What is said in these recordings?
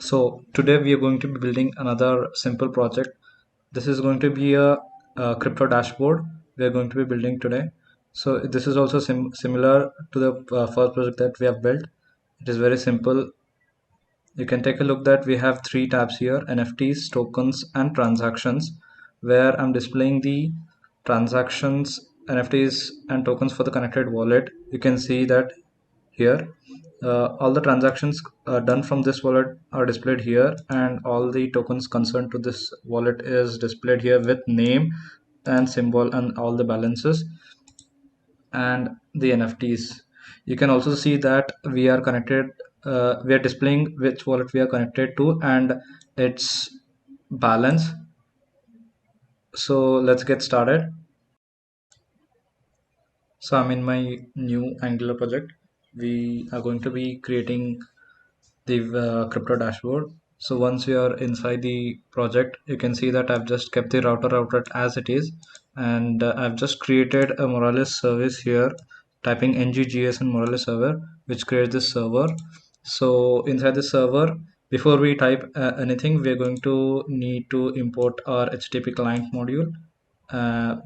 So today we are going to be building another simple project. This is going to be a crypto dashboard we are going to be building today. So this is also similar to the first project that we have built. It is very simple. You can take a look that we have three tabs here: NFTs, tokens, and transactions, where I'm displaying the transactions, NFTs, and tokens for the connected wallet. You can see that here all the transactions done from this wallet are displayed here, and all the tokens concerned to this wallet is displayed here with name and symbol and all the balances and the NFTs. You can also see that we are connected, we are displaying which wallet we are connected to and its balance. So let's get started. So I'm in my new Angular project. We are going to be creating the crypto dashboard. So once you are inside the project, you can see that I've just kept the routed as it is, and I've just created a Moralis service here, typing nggs and Moralis server, which creates this server. So inside the server, before we type anything, we're going to need to import our HTTP client module,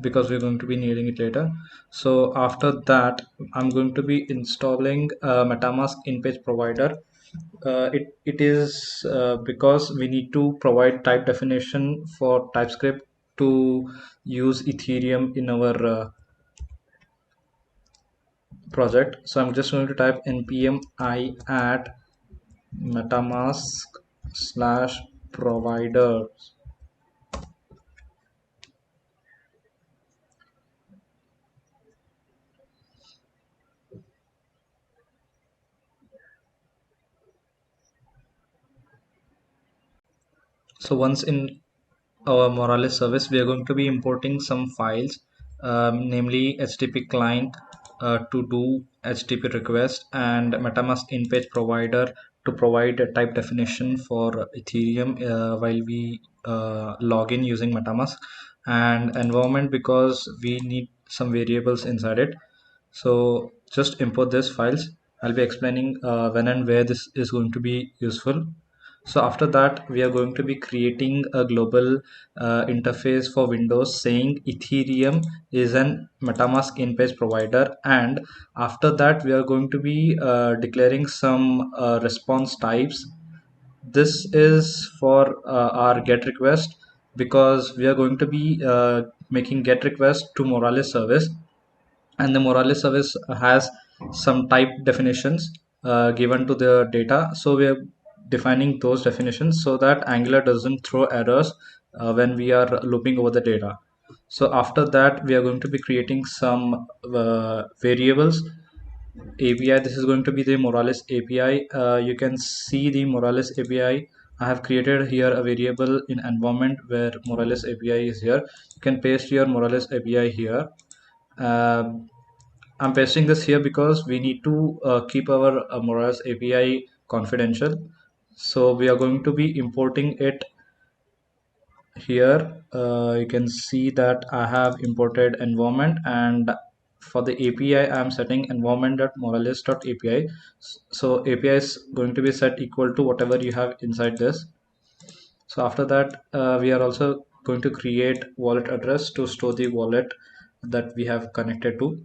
because we're going to be needing it later. So after that, I'm going to be installing Metamask in-page provider. It is because we need to provide type definition for TypeScript to use Ethereum in our project. So I'm just going to type npm I add metamask slash provider. So once in our Moralis service, we are going to be importing some files, namely HTTP client to do HTTP request, and MetaMask in-page provider to provide a type definition for Ethereum while we log in using MetaMask, and environment because we need some variables inside it. So just import these files. I'll be explaining when and where this is going to be useful. So after that, we are going to be creating a global interface for Windows saying Ethereum is an MetaMask in-page provider. And after that, we are going to be declaring some response types. This is for our GET request, because we are going to be making GET request to Moralis service, and the Moralis service has some type definitions given to the data. So we are defining those definitions so that Angular doesn't throw errors when we are looping over the data. So after that, we are going to be creating some variables API. This is going to be the Moralis API. You can see the Moralis API. I have created here a variable in environment where Moralis API is here. You can paste your Moralis API here. I'm pasting this here because we need to keep our Moralis API confidential. So we are going to be importing it here. You can see that I have imported environment, and for the API I'm setting environment.moralis.api. So API is going to be set equal to whatever you have inside this. So after that, we are also going to create wallet address to store the wallet that we have connected to.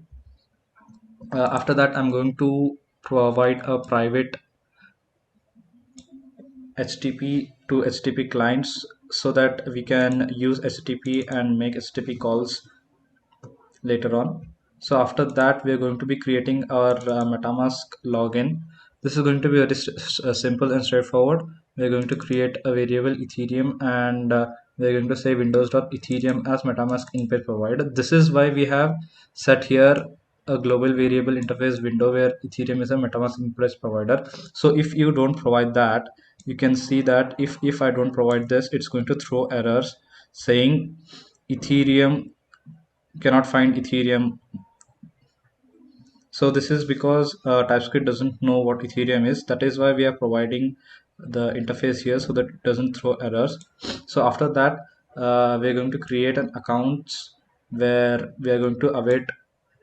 After that, I'm going to provide a private HTTP to HTTP clients so that we can use HTTP and make HTTP calls later on. So after that, we are going to be creating our MetaMask login. This is going to be very simple and straightforward. We are going to create a variable Ethereum, and we are going to say windows.ethereum as MetaMask in-page provider. This is why we have set here a global variable interface window where Ethereum is a MetaMask in-page provider. So if you don't provide that, you can see that if I don't provide this, it's going to throw errors saying Ethereum cannot find Ethereum. So this is because TypeScript doesn't know what Ethereum is. That is why we are providing the interface here so that it doesn't throw errors. So after that, we're going to create an account where we are going to await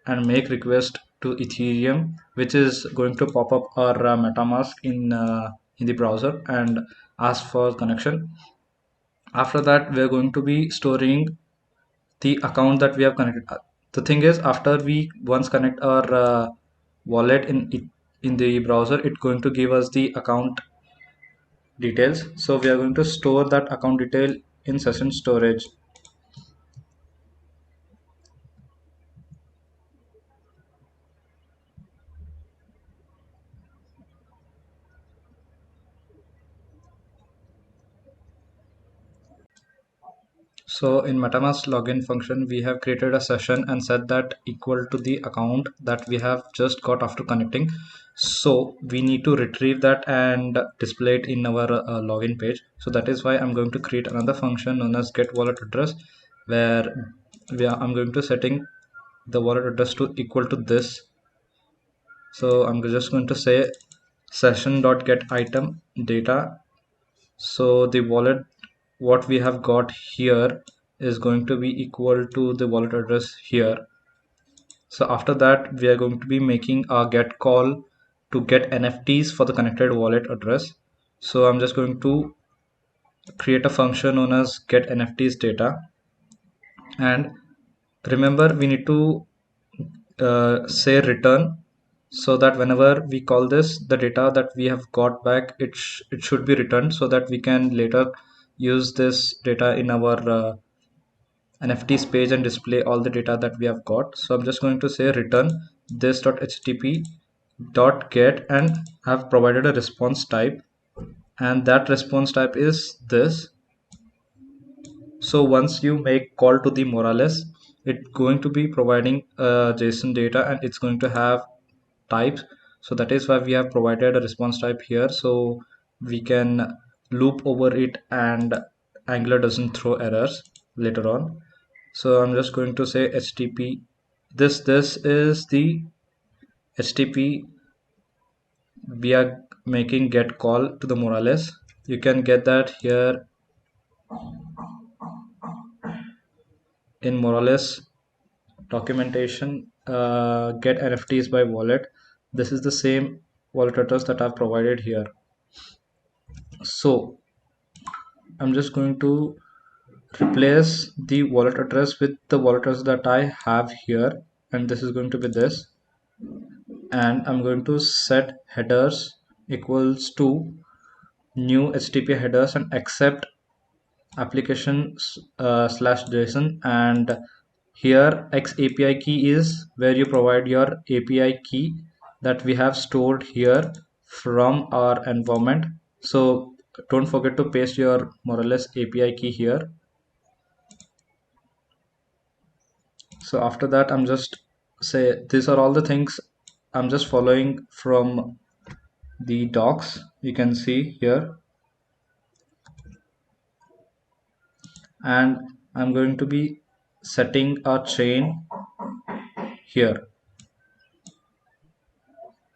and make request to Ethereum, which is going to pop up our MetaMask in the browser. And ask for connection. After that, we're going to be storing the account that we have connected. The thing is, after we once connect our wallet in the browser, it's going to give us the account details. So we are going to store that account detail in session storage. So in MetaMask login function, we have created a session and set that equal to the account that we have just got after connecting. So we need to retrieve that and display it in our login page. So that is why I'm going to create another function known as get wallet address, where I'm going to setting the wallet address to equal to this. So I'm just going to say session.getItem data. So the wallet what we have got here is going to be equal to the wallet address here. So after that, we are going to be making a get call to get NFTs for the connected wallet address. So I'm just going to create a function known as get NFTs data. And remember, we need to say return, so that whenever we call this, the data that we have got back, it should be returned, so that we can later use this data in our NFTs page and display all the data that we have got. So I'm just going to say return this.htp dot get, and I've provided a response type, and that response type is this. So once you make call to the Moralis, it's going to be providing JSON data, and it's going to have types. So that is why we have provided a response type here, so we can loop over it and Angular doesn't throw errors later on. So I'm just going to say HTTP. This is the HTTP we are making get call to the Moralis. You can get that here in Moralis documentation. Get NFTs by wallet. This is the same wallet address that I've provided here. So I'm just going to replace the wallet address with the wallet address that I have here, and this is going to be this. And I'm going to set headers equals to new HTTP headers and accept application slash JSON. And here X API key is where you provide your API key that we have stored here from our environment. So don't forget to paste your Moralis API key here. So after that, I'm just say these are all the things I'm just following from the docs you can see here, and I'm going to be setting a chain here.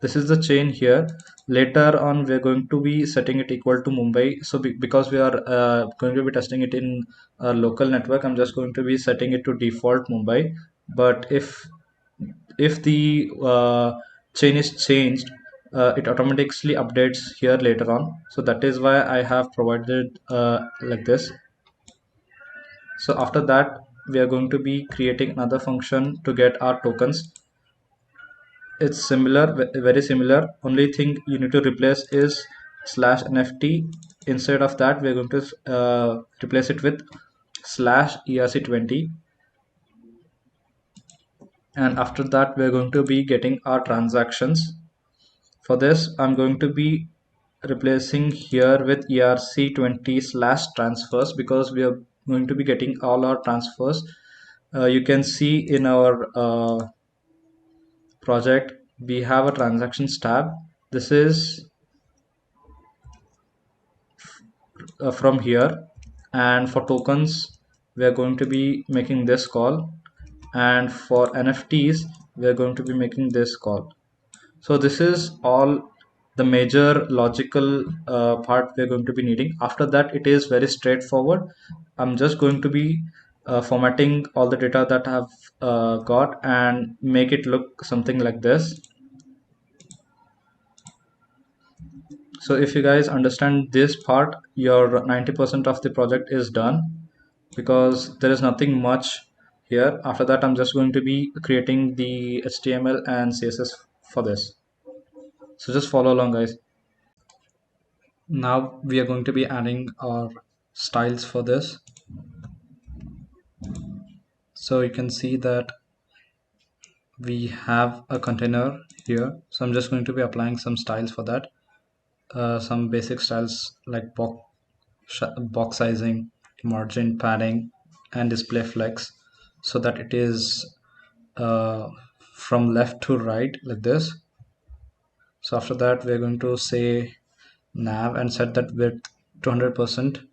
This is the chain here. Later on, we're going to be setting it equal to Mumbai. So because we are going to be testing it in a local network, I'm just going to be setting it to default Mumbai. But if the chain is changed, it automatically updates here later on. So that is why I have provided like this. So after that, we are going to be creating another function to get our tokens. It's similar, very similar. Only thing you need to replace is slash nft. Instead of that, we're going to replace it with slash erc20. And after that, we're going to be getting our transactions. For this, I'm going to be replacing here with erc20 slash transfers, because we are going to be getting all our transfers. You can see in our project we have a transactions tab. This is from here, and for tokens we are going to be making this call, and for NFTs we are going to be making this call. So this is all the major logical part we're going to be needing. After that, it is very straightforward. I'm just going to be formatting all the data that I've got and make it look something like this. So if you guys understand this part, your 90% of the project is done, because there is nothing much here. After that, I'm just going to be creating the HTML and CSS for this. So just follow along, guys. Now we are going to be adding our styles for this. So you can see that we have a container here. So I'm just going to be applying some styles for that. Some basic styles like box sizing, margin padding, and display flex, so that it is uh, from left to right like this. So after that, we're going to say nav and set that width to 100%,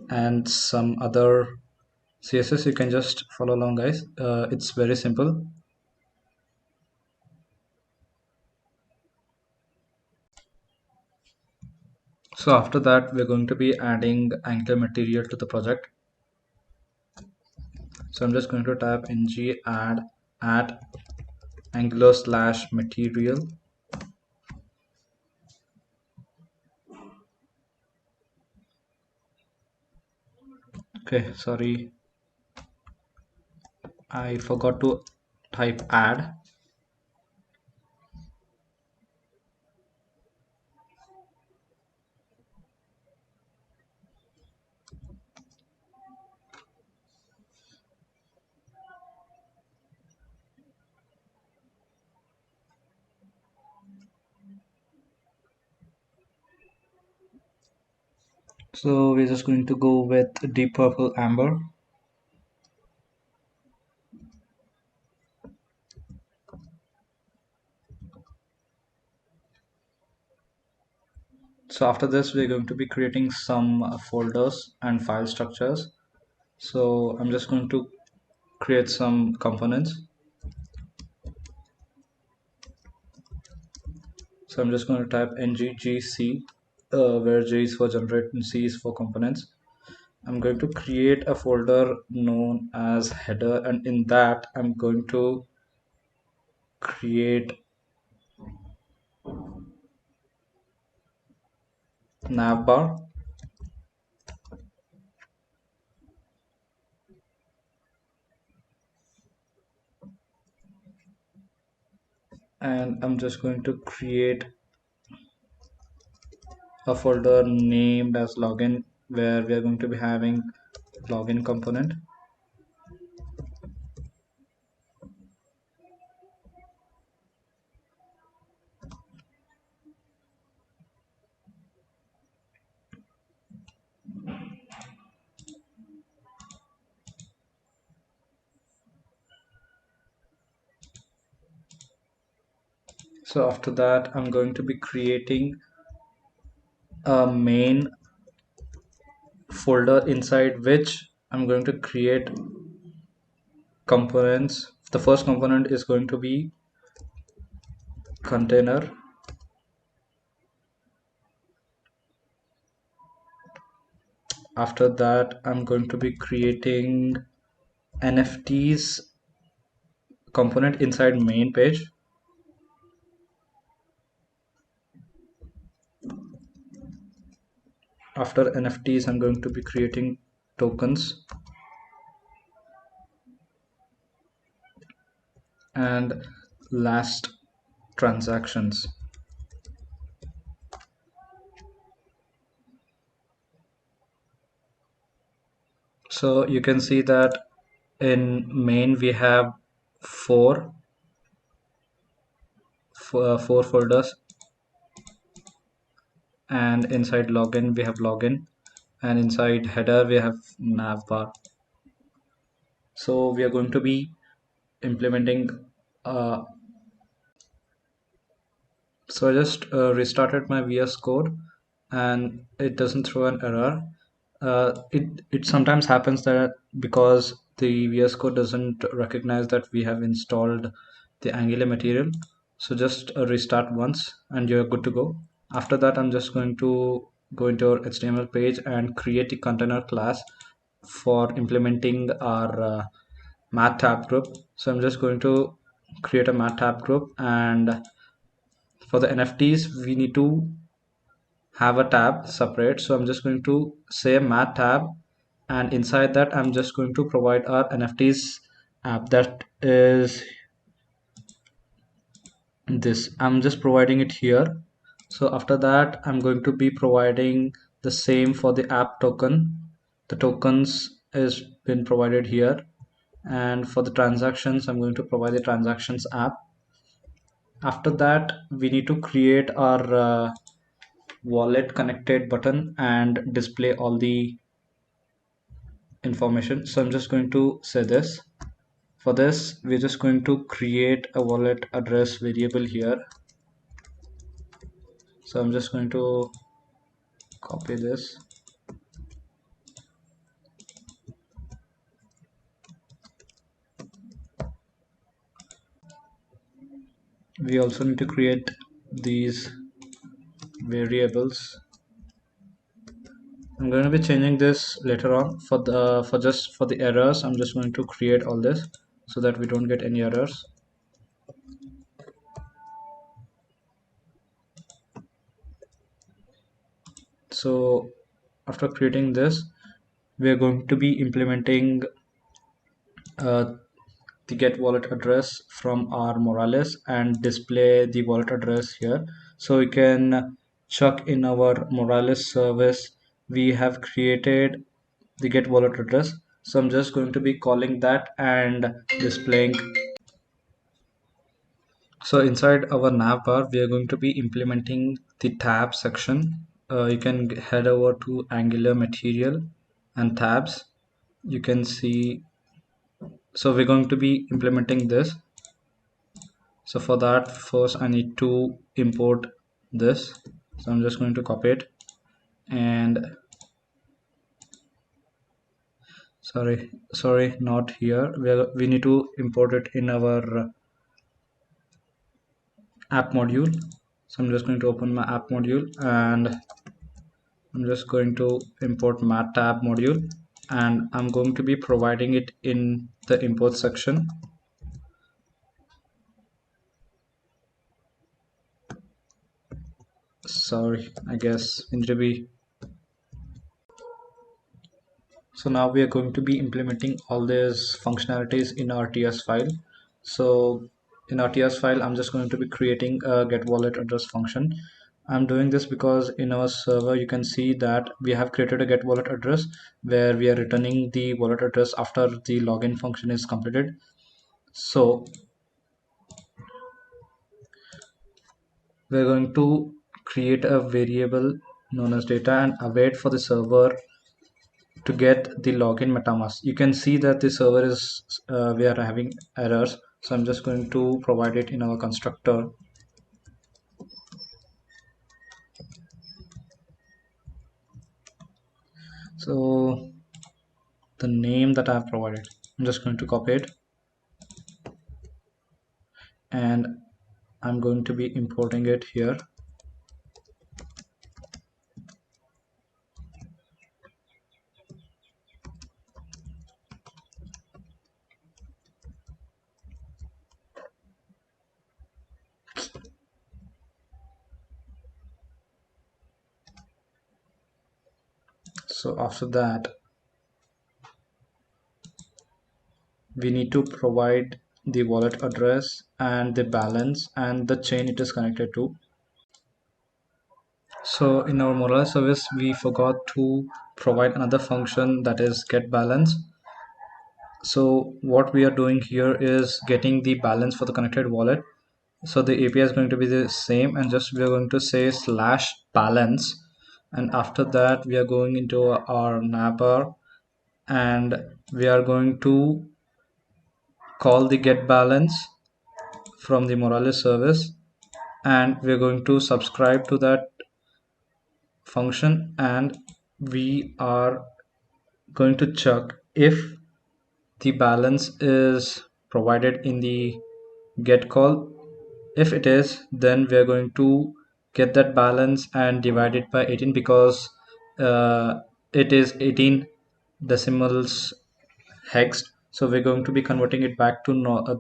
and some other CSS. You can just follow along, guys. It's very simple. So after that, we're going to be adding Angular material to the project. So I'm just going to type ng add Angular slash material. Okay, sorry, I forgot to type add. So we're just going to go with deep purple amber. So after this, we're going to be creating some folders and file structures. So I'm just going to create some components. So I'm just going to type ngGC, where G is for generate and C is for components. I'm going to create a folder known as header, and in that I'm going to create navbar, and I'm just going to create a folder named as login, where we are going to be having login component. So after that, I'm going to be creating a main folder inside which I'm going to create components. The first component is going to be container. After that, I'm going to be creating NFTs component inside main page. After NFTs, I'm going to be creating tokens, and last, transactions. So you can see that in main we have four four folders, and inside login we have login, and inside header we have navbar. So we are going to be implementing uh, so I just restarted my VS Code, and it doesn't throw an error. It sometimes happens that because the VS Code doesn't recognize that we have installed the Angular material. So just restart once and you're good to go. After that, I'm just going to go into our HTML page and create a container class for implementing our math tab group. So I'm just going to create a math tab group, and for the NFTs we need to have a tab separate. So I'm just going to say mat tab, and inside that I'm just going to provide our NFTs app, that is this. I'm just providing it here. So after that I'm going to be providing the same for the app token. The tokens is been provided here, and for the transactions I'm going to provide the transactions app. After that we need to create our wallet connected button and display all the information. So I'm just going to say this. For this we're just going to create a wallet address variable here. So I'm just going to copy this. We also need to create these variables. I'm going to be changing this later on. For the errors I'm just going to create all this so that we don't get any errors. So after creating this we are going to be implementing uh, the get wallet address from our Moralis and display the wallet address here. So we can check in our Moralis service we have created the get wallet address. So I'm just going to be calling that and displaying. So inside our navbar we are going to be implementing the tab section. You can head over to Angular material and tabs. You can see, so we're going to be implementing this. So for that first I need to import this. So I'm just going to copy it, and sorry, not here. We need to import it in our app module. So I'm just going to open my app module, and I'm just going to import mat tab module, and I'm going to be providing it in the import section. Sorry, I guess we need to be. So now we are going to be implementing all these functionalities in our TS file. So in our TS file, I'm just going to be creating a get wallet address function. I'm doing this because in our server, you can see that we have created a get wallet address where we are returning the wallet address after the login function is completed. So we're going to create a variable known as data and await for the server to get the login Metamask. You can see that the server is we are having errors, so I'm just going to provide it in our constructor. So the name that I've provided, I'm just going to copy it, and I'm going to be importing it here. So after that we need to provide the wallet address and the balance and the chain it is connected to. So in our Moralis service we forgot to provide another function, that is get balance. So what we are doing here is getting the balance for the connected wallet. So the API is going to be the same, and just we are going to say slash balance, and after that we are going into our navbar and we are going to call the get balance from the Moralis service, and we are going to subscribe to that function, and we are going to check if the balance is provided in the get call. If it is, then we are going to get that balance and divide it by 18, because it is 18 decimals hexed. So we're going to be converting it back to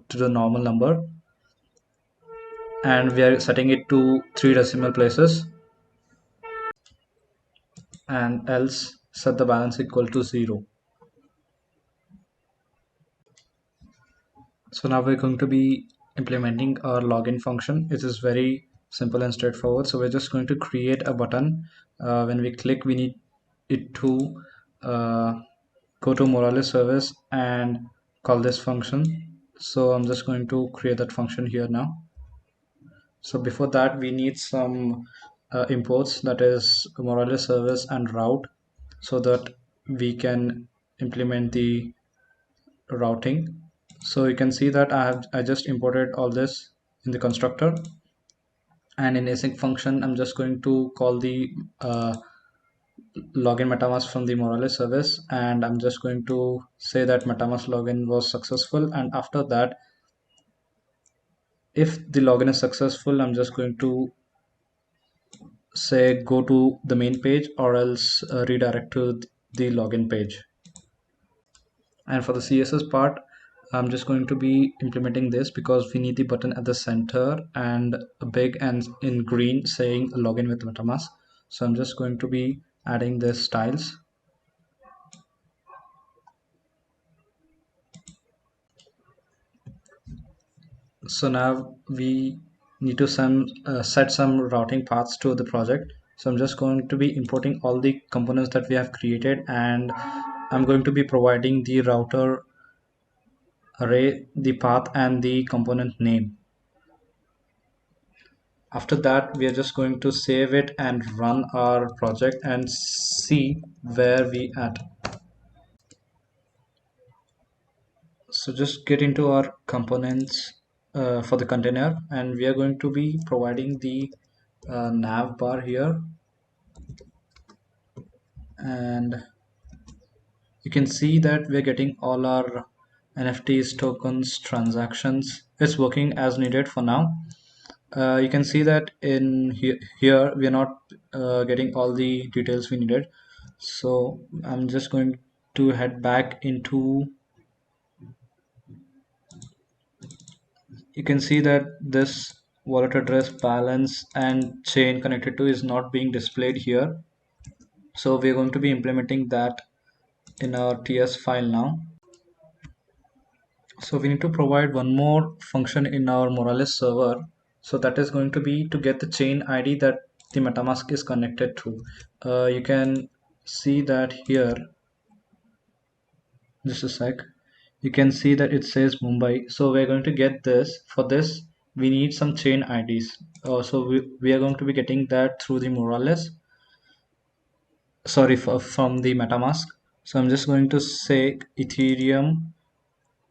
to the normal number, and we are setting it to 3 decimal places. and else set the balance equal to 0. So now we're going to be implementing our login function. It is very simple and straightforward. So we're just going to create a button. When we click, we need it to uh, go to Moralis service and call this function. So I'm just going to create that function here now. So before that, we need some imports, that is Moralis service and route, so that we can implement the routing. So you can see that I just imported all this in the constructor, and in async function I'm just going to call the login metamask from the Moralis service, and I'm just going to say that metamask login was successful. And after that, if the login is successful, I'm just going to say go to the main page, or else redirect to the login page. And for the CSS part, I'm just going to be implementing this because we need the button at the center and a big and in green saying login with MetaMask. So I'm just going to be adding this styles. So now we need to set some routing paths to the project. So I'm just going to be importing all the components that we have created, and I'm going to be providing the router array, the path, and the component name. After that, we are just going to save it and run our project and see where we at. So just get into our components for the container, and we are going to be providing the nav bar here, and you can see that we're getting all our NFTs, tokens, transactions. It's working as needed for now. You can see that in here we are not getting all the details we needed. So I'm just going to head back into, you can see that this wallet address, balance, and chain connected to is not being displayed here. So we're going to be implementing that in our TS file now. So we need to provide one more function in our Moralis server. So that is going to be to get the chain ID that the MetaMask is connected to. You can see that here, just a sec. You can see that it says Mumbai. So we're going to get this. For this, we need some chain IDs. So we are going to be getting that through the Moralis, sorry, from the MetaMask. So I'm just going to say Ethereum.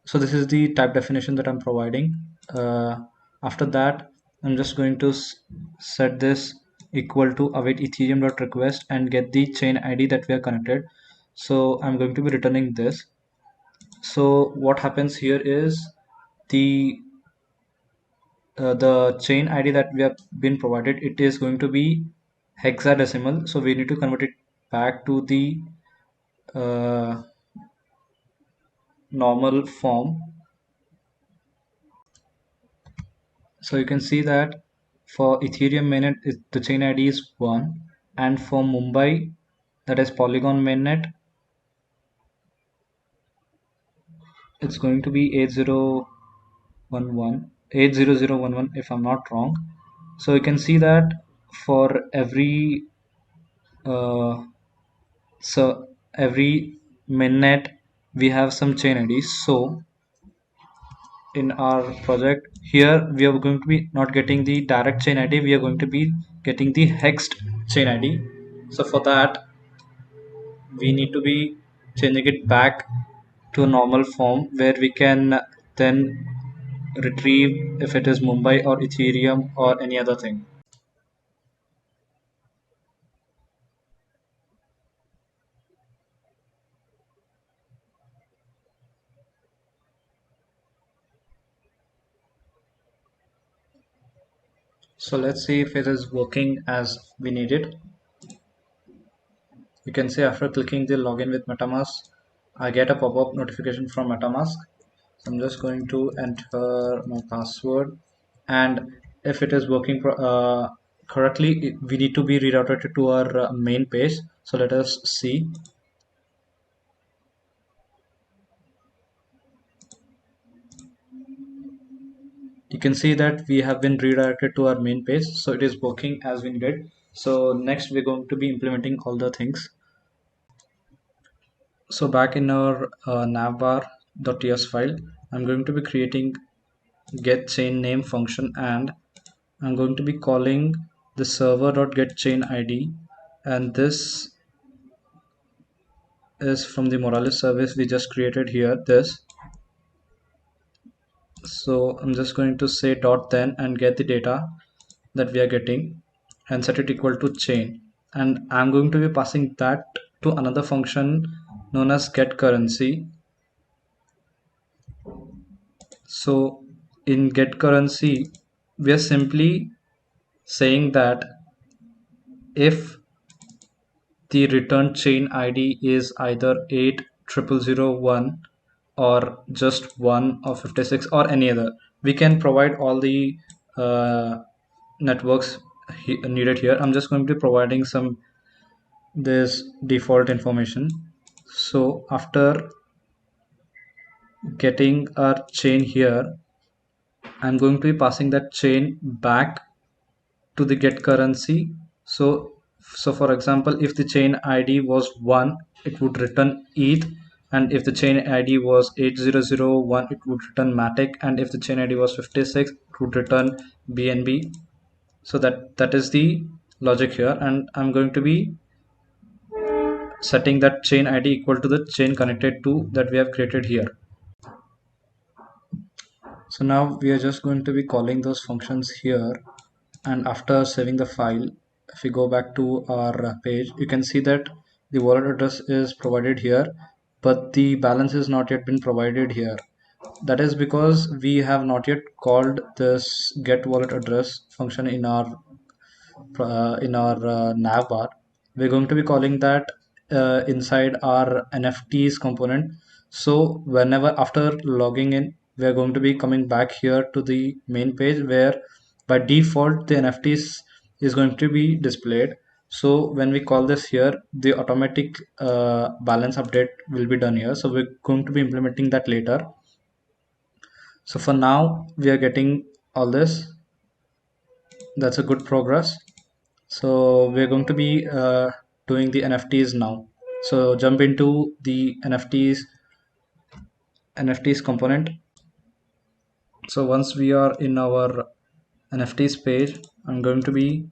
So this is the type definition that I'm providing. After that, I'm just going to set this equal to await ethereum.request and get the chain ID that we are connected. So I'm going to be returning this. So what happens here is the the chain ID that we have been provided, it is going to be hexadecimal. So we need to convert it back to the uh, normal form. So you can see that for Ethereum mainnet, the chain ID is 1, and for Mumbai, that is Polygon mainnet, it's going to be 80011 if I'm not wrong. So you can see that for uh, every mainnet we have some chain IDs. So in our project here, we are going to be not getting the direct chain ID, we are going to be getting the hexed chain ID. So for that, we need to be changing it back to a normal form where we can then retrieve if it is Mumbai or Ethereum or any other thing. So let's see if it is working as we need it. You can see after clicking the login with MetaMask, I get a pop-up notification from MetaMask. So I'm just going to enter my password, and if it is working correctly, we need to be rerouted to our main page. So let us see. You can see that we have been redirected to our main page, so it is working as we needed. So next we're going to be implementing all the things. So back in our navbar.ts file, I'm going to be creating get chain name function, and I'm going to be calling the server.getChainID, and this is from the Moralis service we just created here, this. So I'm just going to say dot then and get the data that we are getting and set it equal to chain, and I'm going to be passing that to another function known as get currency. So in get currency we are simply saying that if the return chain ID is either 80001 or just 1 or 56 or any other, we can provide all the uh, networks needed here. I'm just going to be providing some this default information. So after getting our chain here, I'm going to be passing that chain back to the get currency. So for example, if the chain ID was 1, it would return ETH, and if the chain ID was 8001, it would return Matic, and if the chain ID was 56, it would return BNB. So that is the logic here, and I'm going to be setting that chain ID equal to the chain connected to that we have created here. So now we are just going to be calling those functions here, and after saving the file, if we go back to our page, you can see that the wallet address is provided here, but the balance is not yet been provided here. That is because we have not yet called this get wallet address function in our nav bar. We're going to be calling that inside our NFTs component. So whenever after logging in, we're going to be coming back here to the main page where by default the NFTs is going to be displayed. So when we call this here, the automatic balance update will be done here. So we're going to be implementing that later. So for now, we are getting all this. That's a good progress. So we're going to be doing the NFTs now. So jump into the NFTs component. So once we are in our NFTs page, I'm going to be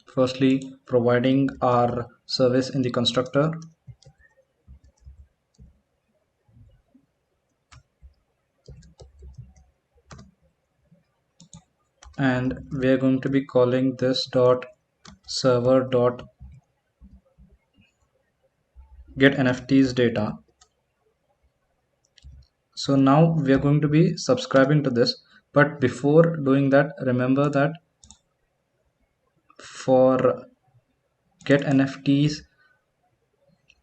firstly providing our service in the constructor, and we're going to be calling this dot server dot get NFTs data. So now we are going to be subscribing to this, but before doing that, remember that for get NFTs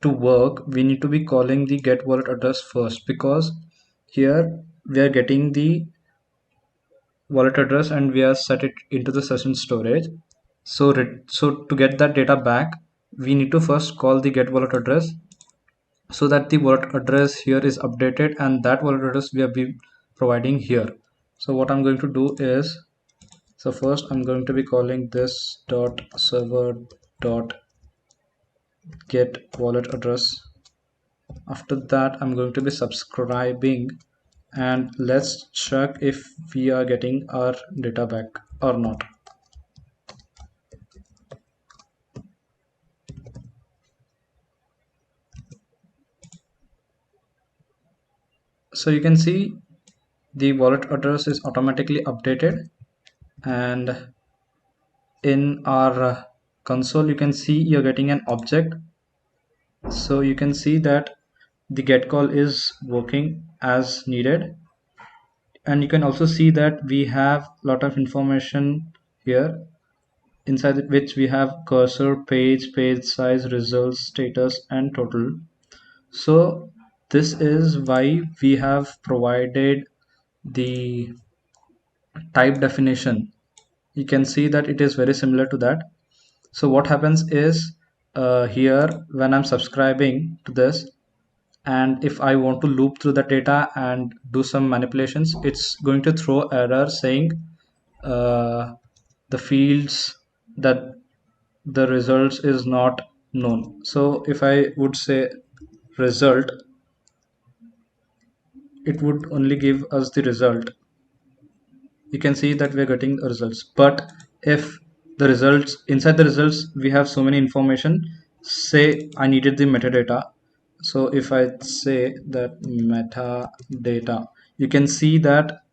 to work, we need to be calling the get wallet address first, because here we are getting the wallet address and we are set it into the session storage. So to get that data back, we need to first call the get wallet address so that the wallet address here is updated, and that wallet address we have been providing here. So what I'm going to do is, so first I'm going to be calling this dot server dot get wallet address. After that, I'm going to be subscribing, and let's check if we are getting our data back or not. So you can see the wallet address is automatically updated, and in our console you can see you're getting an object. So you can see that the get call is working as needed, and you can also see that we have a lot of information here, inside which we have cursor, page size, results, status, and total. So this is why we have provided the type definition. You can see that it is very similar to that. So what happens is here when I'm subscribing to this, and if I want to loop through the data and do some manipulations, it's going to throw error saying uh, the fields that the results is not known. So if I would say result, it would only give us the result. You can see that we're getting the results, but if the results, inside the results we have so many information, say I needed the metadata. So if I say that metadata, you can see that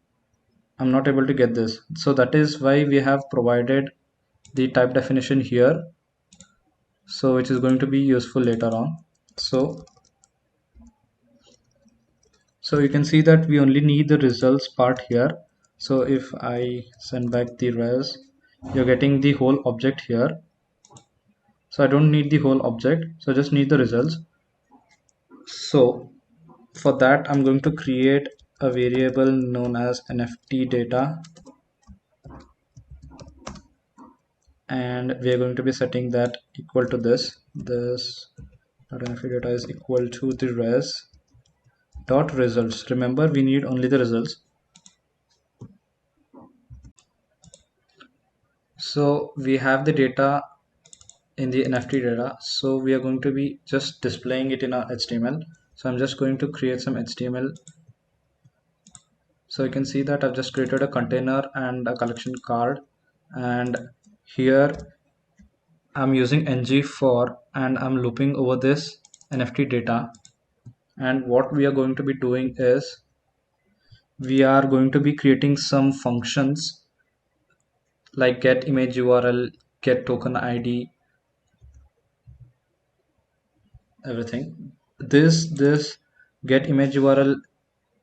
I'm not able to get this. So that is why we have provided the type definition here, so which is going to be useful later on. So you can see that we only need the results part here. So if I send back the res, you're getting the whole object here. So I don't need the whole object, so I just need the results. So for that I'm going to create a variable known as nft data, and we are going to be setting that equal to this nft data is equal to the res dot results. Remember, we need only the results. So we have the data in the NFT data, so we are going to be just displaying it in our HTML. So I'm just going to create some HTML. So you can see that I've just created a container and a collection card, and here I'm using ng and I'm looping over this NFT data. And what we are going to be doing is we are going to be creating some functions like get image URL, get token ID, everything. This get image URL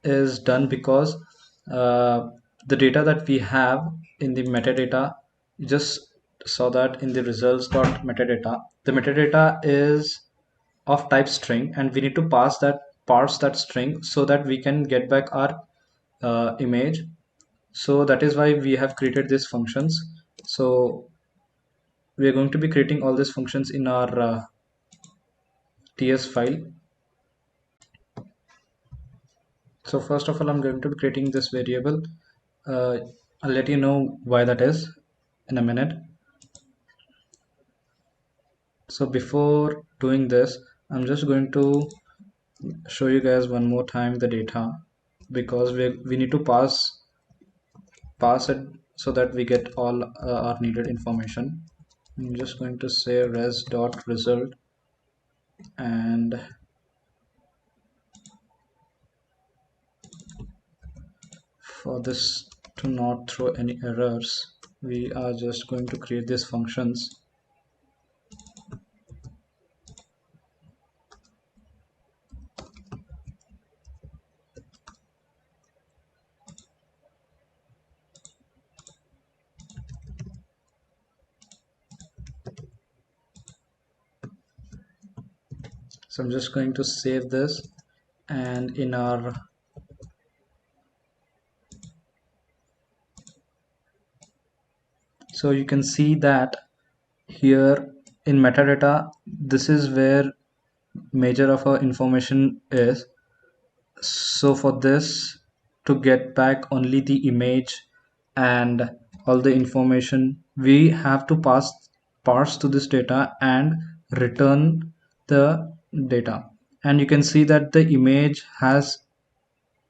is done because uh, the data that we have in the metadata, you just saw that in the results dot metadata, the metadata is of type string, and we need to parse that string so that we can get back our image. So that is why we have created these functions. So we are going to be creating all these functions in our ts file. So first of all, I'm going to be creating this variable. uh, I'll let you know why that is in a minute. So before doing this, I'm just going to show you guys one more time the data, because we need to pass it so that we get all our needed information. I'm just going to say res dot result, and for this to not throw any errors, we are just going to create these functions. So I'm just going to save this, and in our so you can see that here in metadata, this is where major of our information is. So for this to get back only the image and all the information, we have to parse to this data and return the data. And you can see that the image has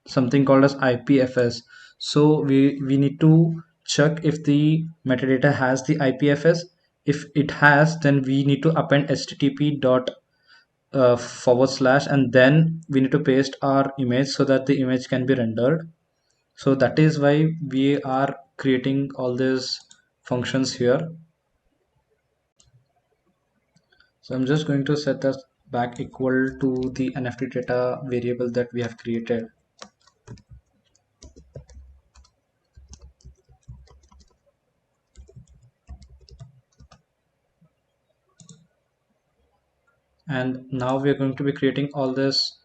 something called as IPFS. So we need to check if the metadata has the IPFS. If it has, then we need to append http dot forward slash, and then we need to paste our image so that the image can be rendered. So that is why we are creating all these functions here. So I'm just going to set that back equal to the NFT data variable that we have created. And now we're going to be creating all these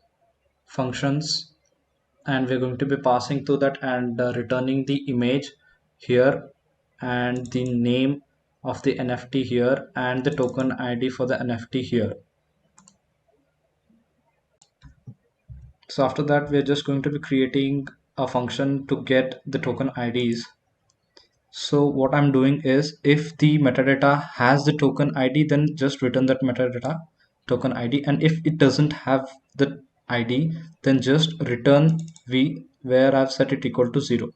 functions, and we're going to be passing to that and returning the image here and the name of the NFT here and the token ID for the NFT here. So after that, we're just going to be creating a function to get the token IDs. So what I'm doing is, if the metadata has the token ID, then just return that metadata token ID, and if it doesn't have the ID, then just return v, where I've set it equal to 0.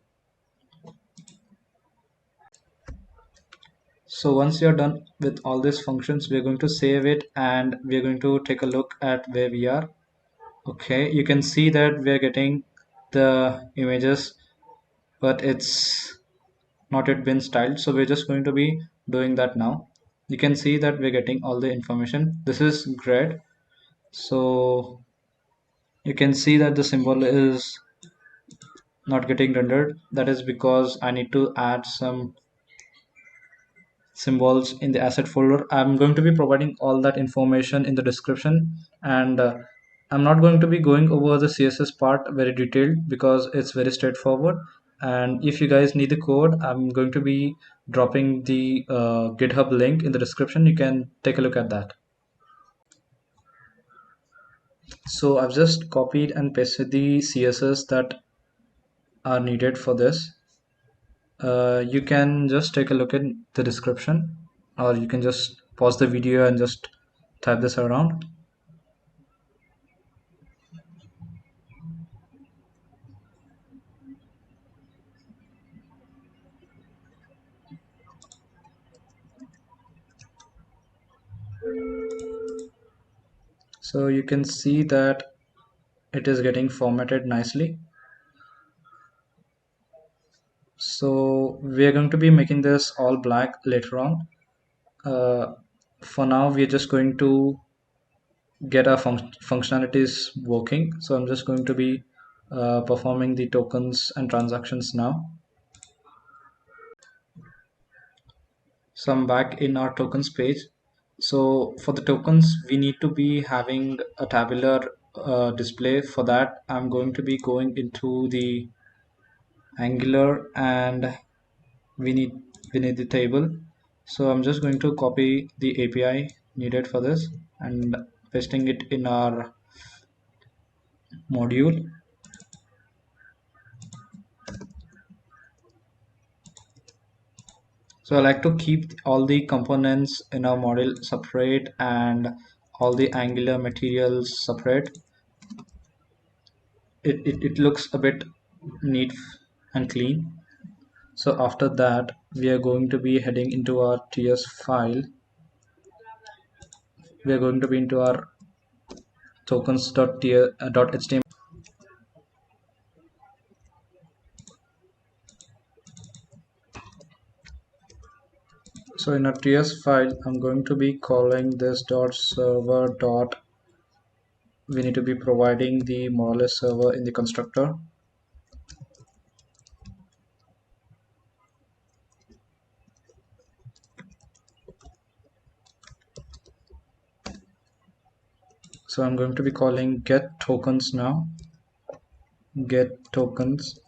So once you're done with all these functions, we're going to save it and we're going to take a look at where we are. Okay, you can see that we're getting the images, but it's not yet been styled, so we're just going to be doing that now. You can see that we're getting all the information. This is great. So you can see that the symbol is not getting rendered. That is because I need to add some symbols in the asset folder. I'm going to be providing all that information in the description, and I'm not going to be going over the CSS part very detailed because it's very straightforward. And if you guys need the code, I'm going to be dropping the GitHub link in the description. You can take a look at that. So I've just copied and pasted the CSS that are needed for this. You can just take a look at the description, or you can just pause the video and just type this around. So you can see that it is getting formatted nicely. So we are going to be making this all black later on. For now, we are just going to get our functionalities working. So I'm just going to be performing the tokens and transactions now. So I'm back in our tokens page. So for the tokens, we need to be having a tabular display. For that, I'm going to be going into the Angular, and we need the table. So I'm just going to copy the API needed for this and pasting it in our module. So I like to keep all the components in our model separate and all the Angular materials separate. It looks a bit neat and clean. So after that, we are going to be heading into our TS file. We are going to be into our tokens.html. So in our TS file, I'm going to be calling this dot server dot. We need to be providing the Moralis server in the constructor. So I'm going to be calling get tokens now. Get tokens,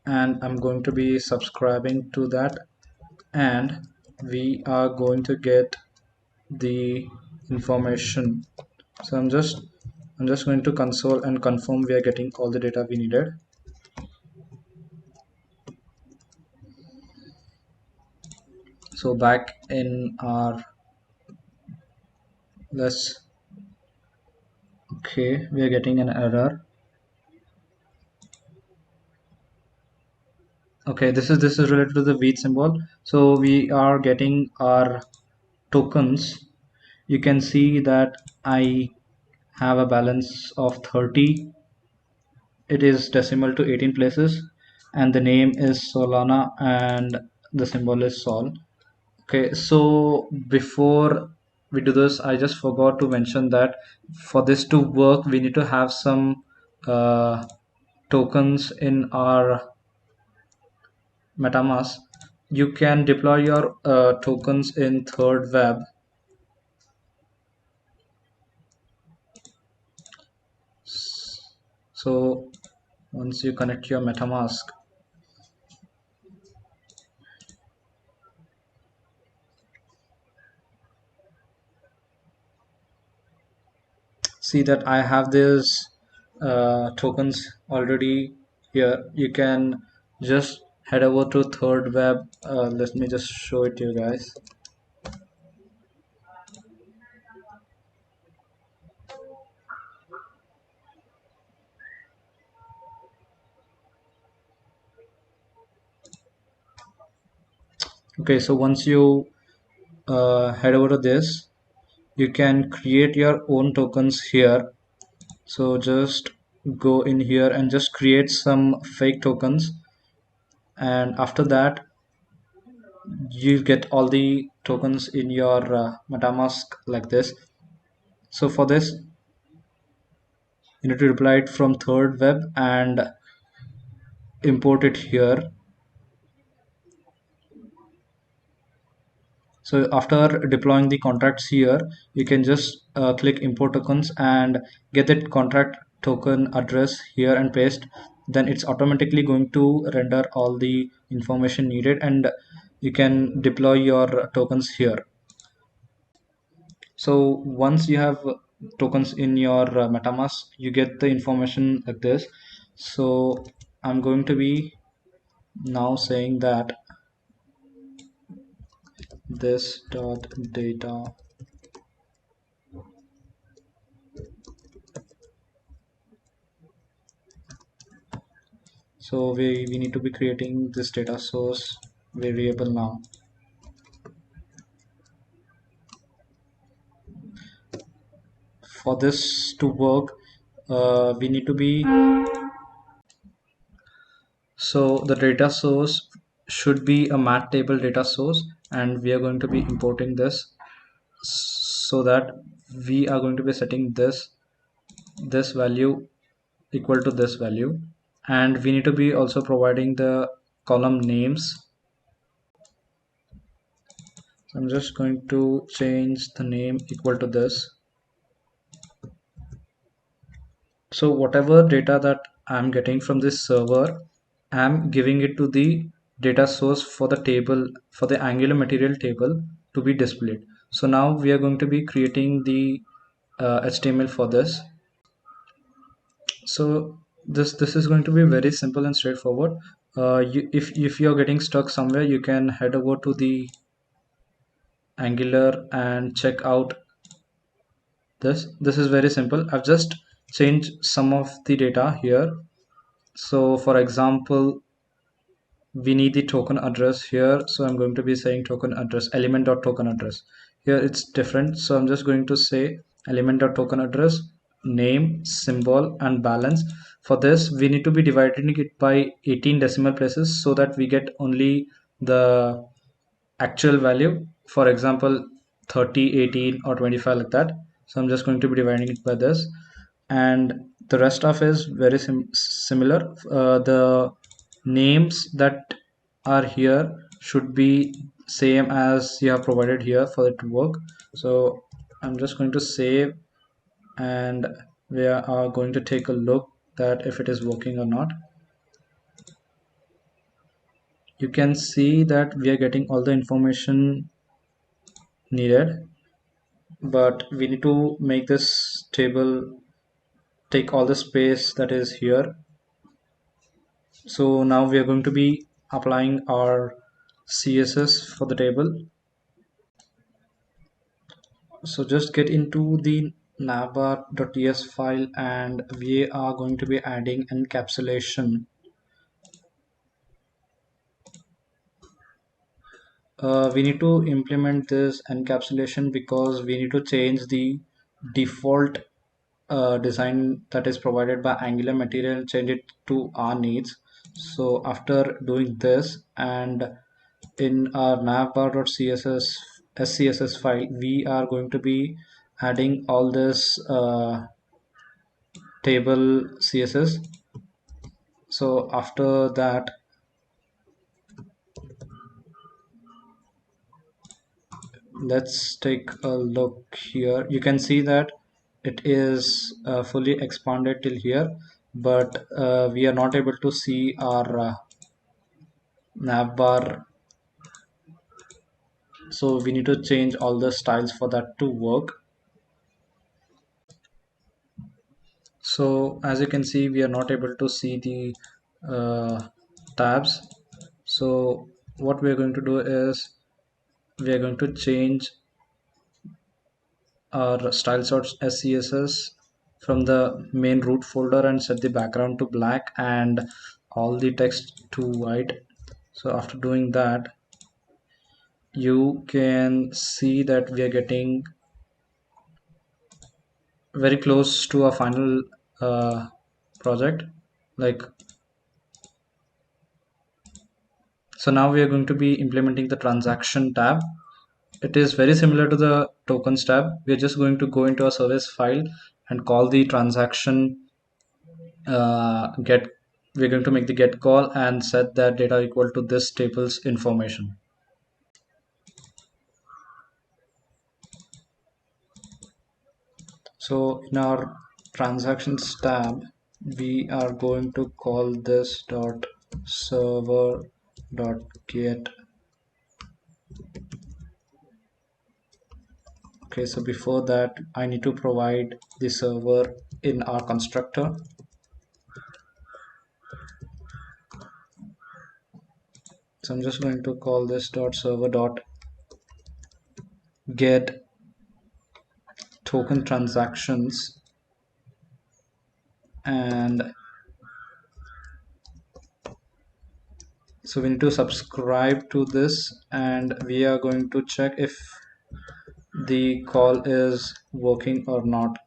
and I'm going to be subscribing to that, and we are going to get the information. So I'm just going to console and confirm we are getting all the data we needed. So back in our let's okay, we are getting an error. Okay, this is related to the wheat symbol. So we are getting our tokens. You can see that I have a balance of 30. It is decimal to 18 places, and the name is Solana and the symbol is Sol. Okay, so before we do this, I just forgot to mention that for this to work, we need to have some tokens in our Metamask. You can deploy your tokens in third web. So once you connect your Metamask, see that I have this tokens already here. You can just head over to third web. Let me just show it to you guys. Okay, so once you head over to this, you can create your own tokens here. So just go in here and just create some fake tokens, and after that you get all the tokens in your MetaMask like this. So for this, you need to reply it from third web and import it here. So after deploying the contracts here, you can just click import tokens and get that contract token address here and paste. Then it's automatically going to render all the information needed, and you can deploy your tokens here. So once you have tokens in your MetaMask, you get the information like this. So I'm going to be now saying that this dot data. So we need to be creating this data source variable now. For this to work, we need to be, so the data source should be a mat table data source, and we are going to be importing this, so that we are going to be setting this value equal to this value, and we need to be also providing the column names. So I'm just going to change the name equal to this. So whatever data that I'm getting from this server, I'm giving it to the data source for the table, for the Angular material table to be displayed. So now we are going to be creating the HTML for this. So this is going to be very simple and straightforward. If you're getting stuck somewhere, you can head over to the Angular and check out this. This is very simple. I've just changed some of the data here. So for example, we need the token address here. So I'm going to be saying token address element dot token address. Here it's different. So I'm just going to say element dot token address, name, symbol, and balance. For this, we need to be dividing it by 18 decimal places so that we get only the actual value. For example, 30, 18, or 25, like that. So I'm just going to be dividing it by this, and the rest of is very similar. The names that are here should be same as you have provided here for it to work. So I'm just going to save, and we are going to take a look that if it is working or not. You can see that we are getting all the information needed, but we need to make this table take all the space that is here. So now we are going to be applying our CSS for the table. So just get into the navbar.ts file, and we are going to be adding encapsulation. We need to implement this encapsulation because we need to change the default design that is provided by Angular material, change it to our needs. So after doing this, and in our navbar.css scss file, we are going to be adding all this table CSS. So after that, let's take a look here. You can see that it is fully expanded till here, but we are not able to see our navbar. So we need to change all the styles for that to work. So as you can see, we are not able to see the tabs. So what we are going to do is we are going to change our style sorts as CSS from the main root folder and set the background to black and all the text to white. So after doing that, you can see that we are getting very close to a final project. Like, so now we are going to be implementing the transaction tab. It is very similar to the tokens tab. We are just going to go into a service file and call the transaction get. We're going to make the get call and set that data equal to this table's information. So in our transactions tab, we are going to call this dot server dot get. Okay, so before that, I need to provide the server in our constructor. So I'm just going to call this dot server dot get token transactions, and so we need to subscribe to this, and we are going to check if the call is working or not.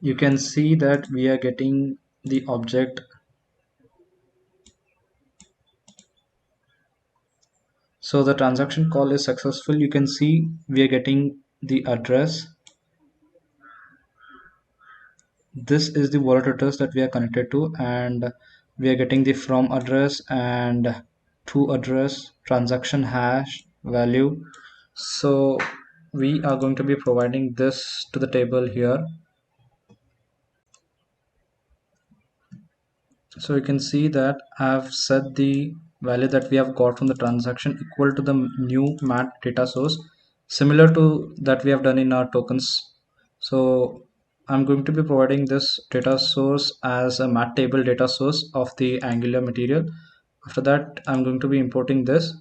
You can see that we are getting the object. So the transaction call is successful. You can see we are getting the address. This is the wallet address that we are connected to, and we are getting the from address and to address, transaction hash, value. So we are going to be providing this to the table here. So you can see that I have set the value that we have got from the transaction equal to the new mat data source, similar to that we have done in our tokens. So I'm going to be providing this data source as a mat table data source of the Angular material. After that, I'm going to be importing this,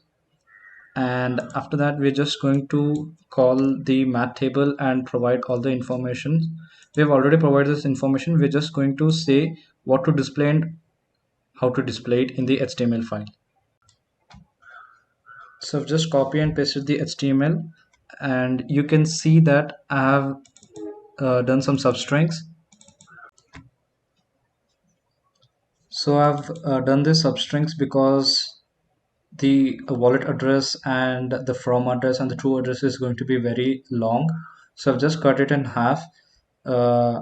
and after that we're just going to call the mat table and provide all the information. We have already provided this information. We're just going to say what to display and how to display it in the HTML file. So I've just copy and pasted the HTML, and you can see that I have done some substrings. So I've done this substrings because the wallet address and the from address and the true address is going to be very long. So I've just cut it in half, uh,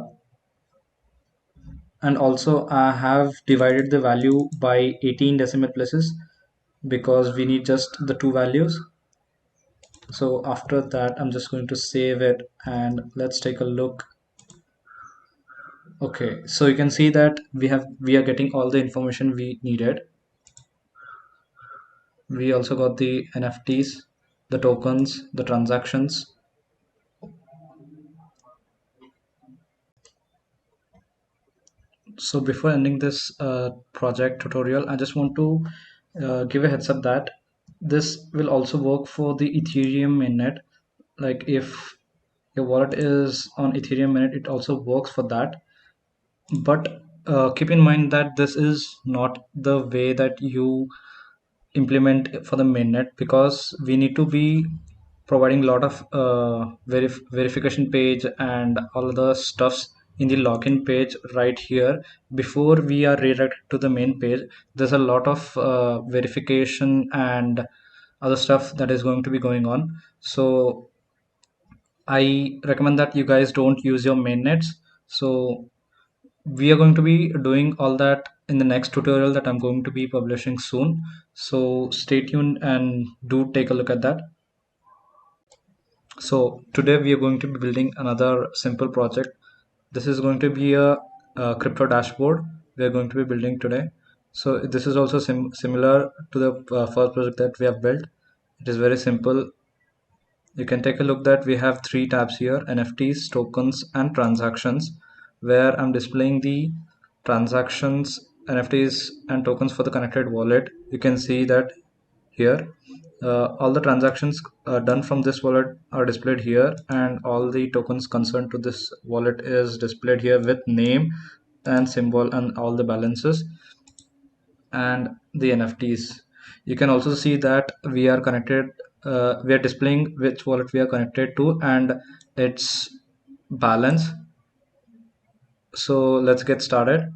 and also I have divided the value by 18 decimal places because we need just the two values. So after that, I'm just going to save it, and let's take a look. Okay, so you can see that we are getting all the information we needed. We also got the NFTs, the tokens, the transactions. So before ending this project tutorial, I just want to give a heads up that this will also work for the Ethereum mainnet. Like if your wallet is on Ethereum mainnet, it also works for that. But keep in mind that this is not the way that you implement for the mainnet, because we need to be providing a lot of verification page and all the stuffs in the login page right here before we are redirected to the main page. There's a lot of verification and other stuff that is going to be going on. So I recommend that you guys don't use your mainnets. So we are going to be doing all that in the next tutorial that I'm going to be publishing soon. So stay tuned and do take a look at that. So today we are going to be building another simple project. This is going to be a crypto dashboard we are going to be building today. So this is also similar to the first project that we have built. It is very simple. You can take a look that we have three tabs here: NFTs, tokens, and transactions, where I'm displaying the transactions, NFTs, and tokens for the connected wallet. You can see that here all the transactions done from this wallet are displayed here, and all the tokens concerned to this wallet is displayed here with name and symbol and all the balances and the NFTs. You can also see that we are connected, we are displaying which wallet we are connected to and its balance. So let's get started.